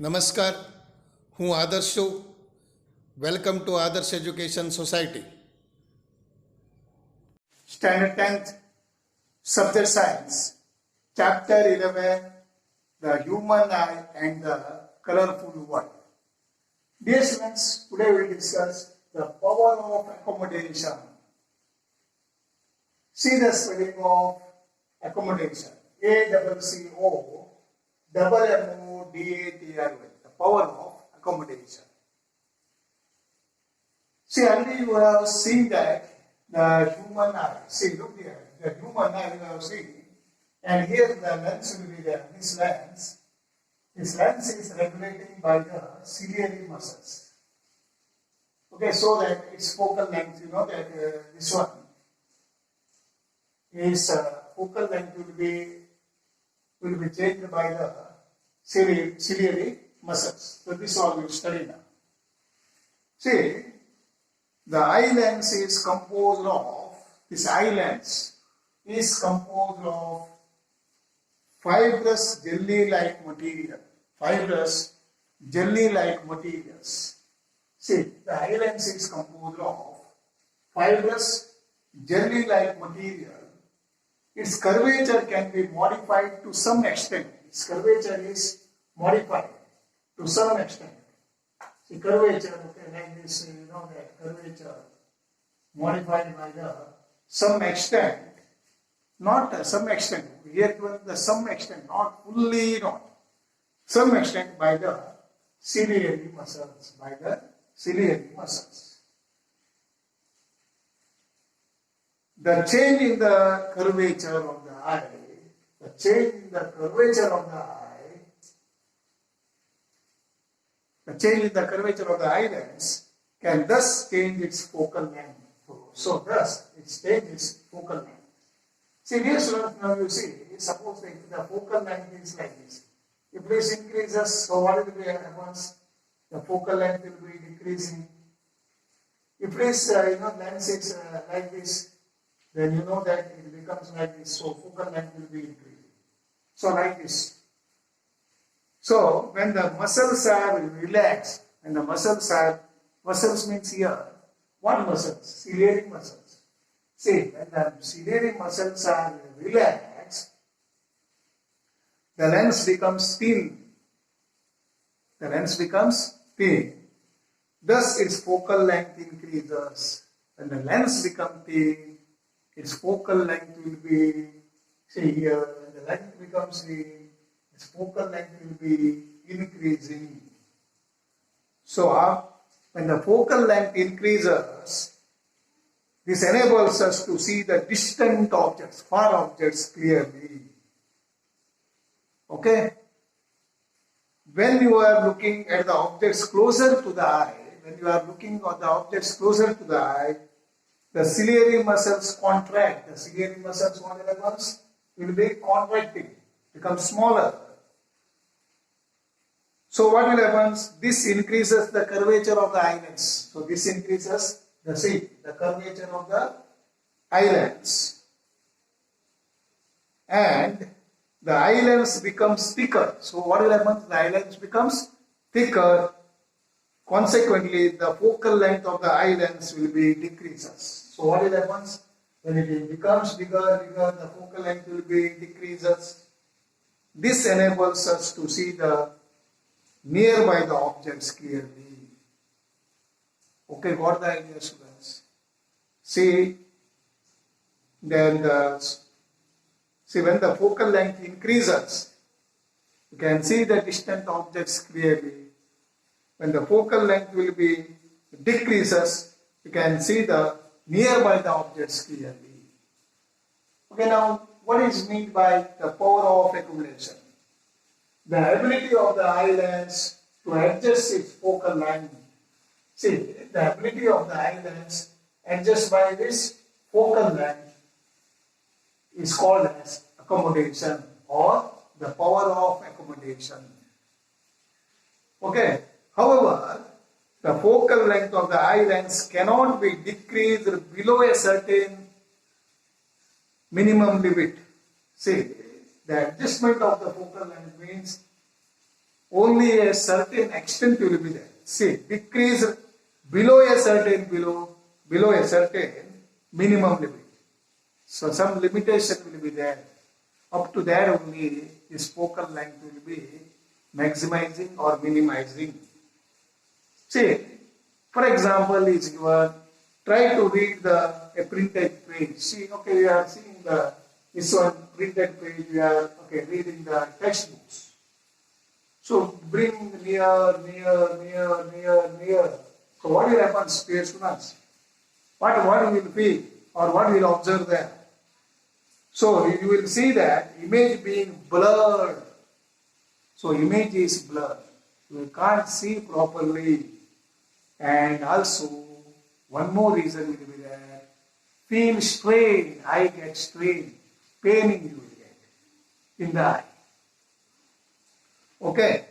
નમસ્કાર, હું આદર્શ છું. વેલકમ ટુ આદર્શ education society. Standard 10th, Subject Science, Chapter 11, The Human Eye and the Colorful World. Dear students, today we discuss the power of accommodation. See the spelling of accommodation. ACCOMMODATRY. The power of accommodation. See, already you have seen that the human eye. See, look here. The human eye you have seen. And here the lens will be there. This lens is regulating by the ciliary muscles. Okay, so that its focal length, you know that this one is focal length will be changed by the ciliary muscles. So this all we study now. See, the eye lens is composed of fibrous jelly-like material. See, the eye lens is composed of fibrous jelly-like material. Its curvature can be modified to some extent. Its curvature is modified to some extent. See, curvature, okay, like this, you know, that curvature modified by the some extent. Not some extent. Here given the some extent, not fully, not. Some extent by the ciliary muscles. The change in the curvature of the eye, lens can thus change its focal length. So thus it changes its focal length. See, dear students, now you see, suppose if the focal length is like this. If this increases, so what will be happens? The focal length will be decreasing. If this lens is like this, then you know that it becomes like this. So focal length will be increasing. So like this. So when the muscles are relaxed, and the muscles means here, what muscles? Ciliary muscles. See, when the ciliary muscles are relaxed, the lens becomes thin. Thus its focal length increases. When the lens becomes thin, its focal length will be, see here, when the length becomes thin, its focal length will be increasing. So when the focal length increases, this enables us to see the distant objects, far objects clearly. Okay? When you are looking at the objects closer to the eye, the ciliary muscles contract. The ciliary muscles, what happens? Will be contracting, become smaller. So what will happen? This increases the curvature of the eye lens. So this increases the curvature of the eye lens. And the eye lens becomes thicker. So what will happen? The eye lens becomes thicker. Consequently, the focal length of the eye lens will be decreases. So what will happen? When it becomes bigger, the focal length will be decreases. This enables us to see the nearby the objects clearly. Okay, got the idea, students? See, when the focal length increases, you can see the distant objects clearly. When the focal length will be decreases, you can see the nearby the objects clearly. Okay, now what is meant by the power of accumulation? The ability of the eye lens to adjust its focal length. See, the ability of the eye lens adjust by this focal length is called as accommodation or the power of accommodation. Okay. However, the focal length of the eye lens cannot be decreased below a certain minimum limit. See, the adjustment of the focal length means only a certain extent will be there. See, decrease below a certain minimum limit. So some limitation will be there. Up to that only this focal length will be maximizing or minimizing. See, for example, is given, try to read a printed page. See, okay, we are seeing this one printed page, we are reading the textbooks. So bring near. So what will happen, dear students? What we will feel or what we will observe there? So you will see that image being blurred. So image is blurred. You can't see properly. And also, one more reason will be there. Feel strain, eye gets strained, paining you will get in the eye. Okay.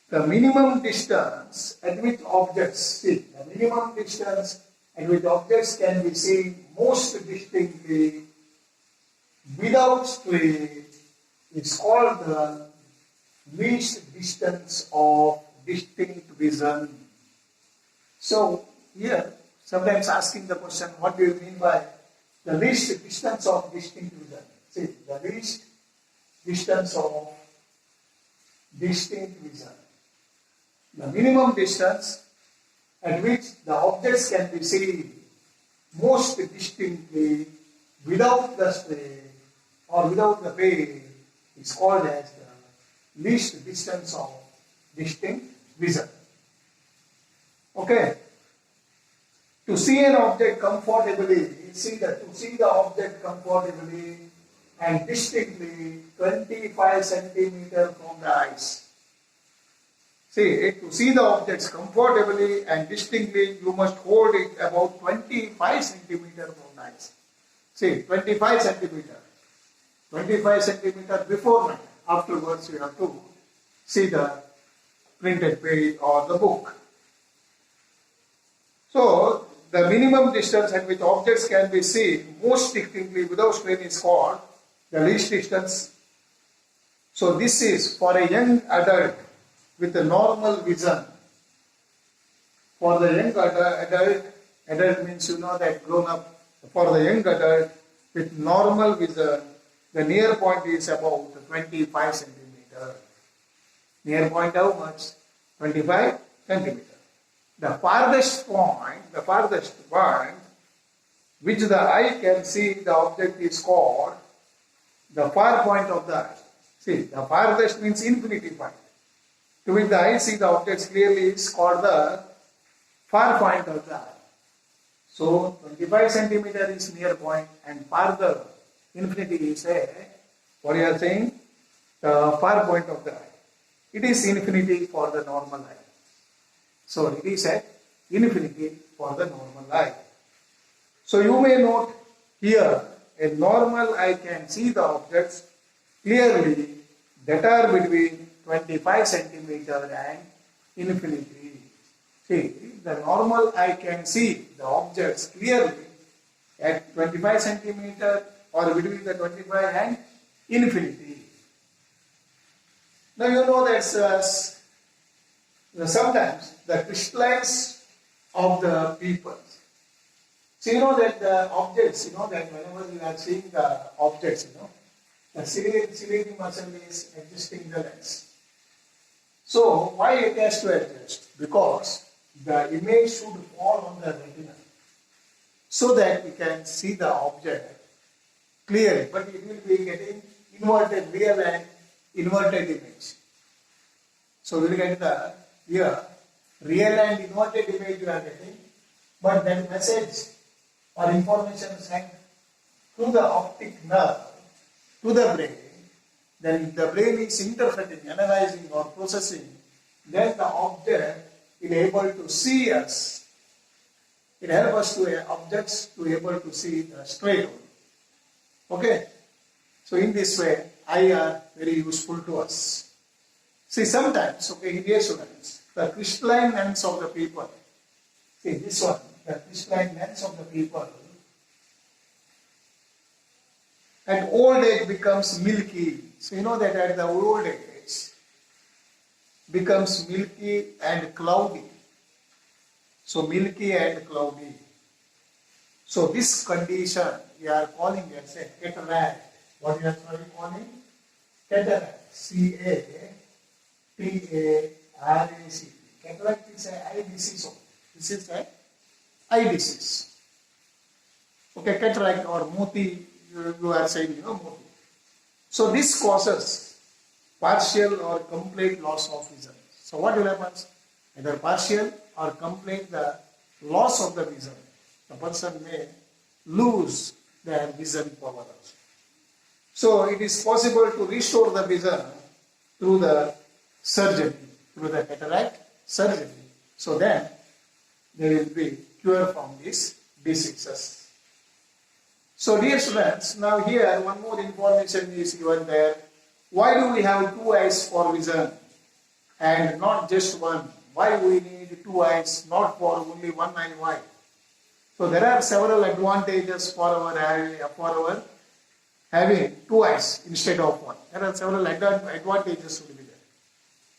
The minimum distance at which objects can be seen most distinctly without strain is called the least distance of distinct vision. So here, sometimes asking the question, what do you mean by the least distance of distinct vision? See, the least distance of distinct vision. The minimum distance at which the objects can be seen most distinctly without the strain or without the pain is called as the least distance of distinct vision. Okay. To see an object comfortably, to see the object comfortably and distinctly 25 centimeter from the eyes. See, to see the objects comfortably and distinctly, you must hold it about 25 centimeter from the eyes. See, 25 centimeter. 25 centimeter before night. Afterwards, you have to see the printed page or the book. So, the minimum distance at which objects can be seen most distinctly without strain is called the least distance. So, this is for a young adult with a normal vision. For the young adult means you know that grown up. For the young adult with normal vision, the near point is about 25 centimeter. Near point how much? 25 centimeter. The farthest point which the eye can see the object is called the far point of the eye. See, the farthest means infinity point. To which the eye see the objects clearly is called the far point of the eye. So, 25 centimeter is near point and farther infinity is what you are saying? The far point of the eye. It is infinity for the normal eye. So, it is at infinity for the normal eye. So, you may note here a normal eye can see the objects clearly that are between 25 centimeter and infinity. See, the normal eye can see the objects clearly at 25 centimeter or between the 25 and infinity. Now you know that sometimes the crystallines of the people. So you know that the objects, that whenever you are seeing the objects, the ciliary muscle is adjusting the lens. So why it has to adjust? Because the image should fall on the retina so that we can see the object clearly, but it will be getting inverted real and inverted image. So we will get the here real and inverted image you are getting, but that message or information sent through the optic nerve to the brain. Then if the brain is interpreting, analyzing or processing, then the object is able to see us. It helps us to objects to able to see the straight. Okay. So in this way, eye are very useful to us. See sometimes, dear students, the crystalline lens of the people. See this one, the crystalline lens of the people. At old age becomes milky. So you know that at the old age, becomes milky and cloudy. So milky and cloudy. So this condition we are calling as a cataract. What we are calling? Cataract. C-A-T-A-R-A-C-T. Cataract is an eye disease. This is an eye disease. Okay, cataract or moti, you are saying, moti. So this causes partial or complete loss of vision. So what will happen? Either partial or complete the loss of the vision. The person may lose their vision power also. So it is possible to restore the vision through the surgery, through the cataract surgery. So then there will be cure from these diseases. So dear students, now here one more information is given there. Why do we have two eyes for vision and not just one? Why we need two eyes, not for only one eye? Why? So there are several advantages for our having two eyes instead of one. There are several advantages to be there.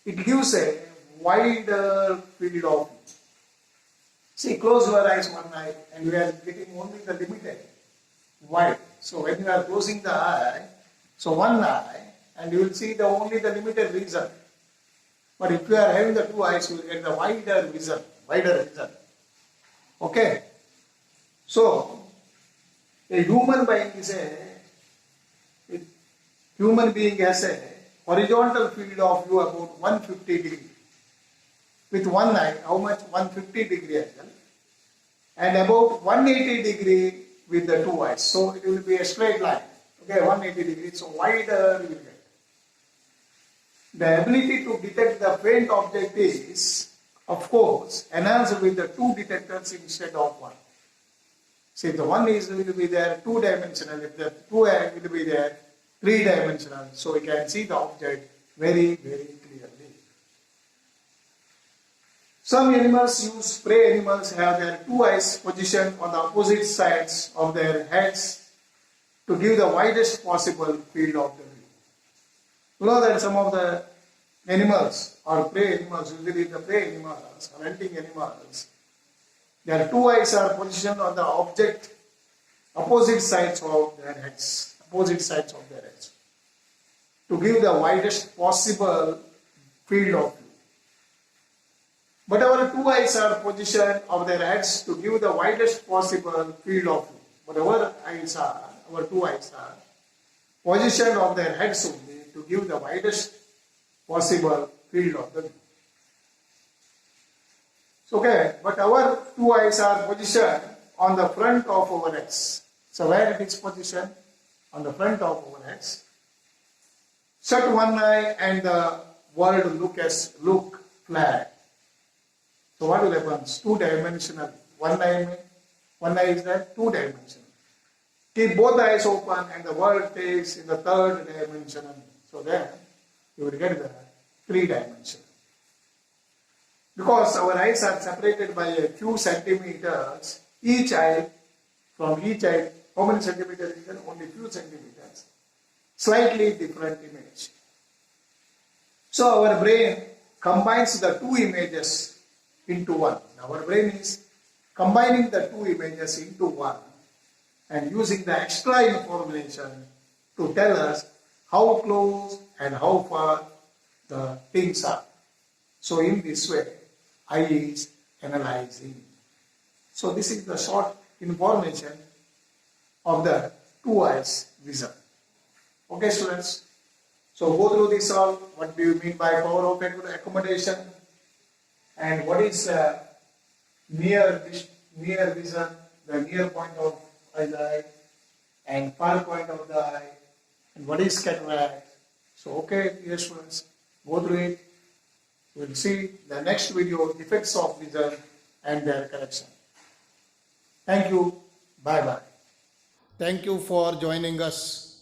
It gives a wider field of view. See, close your eyes one eye and we are getting only the limited wide. So when you are closing the eye, so one eye, and you will see only the limited region. But if you are having the two eyes, you will get the wider vision. Okay. So a human being has a horizontal field of view about 150 degree. With one eye, how much? 150 degree angle. And about 180 degree with the two eyes. So it will be a straight line. Okay, 180 degrees. So wider you will get. The ability to detect the faint object is, of course, enhanced with the two detectors instead of one. See, the one will be there two-dimensional, if the two will be there three-dimensional. So we can see the object very, very clearly. Some animals use prey animals have their two eyes positioned on the opposite sides of their heads to give the widest possible field of the view. You know that some of the animals or prey animals, usually the prey animals or hunting animals, their two eyes are positioned on the object opposite sides of their heads. To give the widest possible field of view. But our two eyes are positioned of their heads to give the widest possible field of view. But our two eyes are positioned of their heads only to give the widest possible field of the view. So, okay, but our two eyes are positioned on the front of our heads. So where it is positioned? On the front of our heads. Shut one eye and the world look flat. So what will happen? Two-dimensional. One eye is that two-dimensional. Keep both eyes open and the world takes in the third dimensional. So then you will get the three-dimensional. Because our eyes are separated by a few centimeters, each eye, from each eye, how many centimeters is it? Only few centimeters. Slightly different image. So our brain combines the two images into one. Our brain is combining the two images into one and using the extra information to tell us how close and how far the things are. So in this way, eye is analyzing. So this is the short information of the two eyes vision. Okay, students. So go through this all. What do you mean by power of accommodation? And what is near vision, the near point of the eye, and far point of the eye, and what is cataract? So okay, dear students, go through it. We will see the next video, effects of vision and their correction. Thank you. Bye-bye. Thank you for joining us.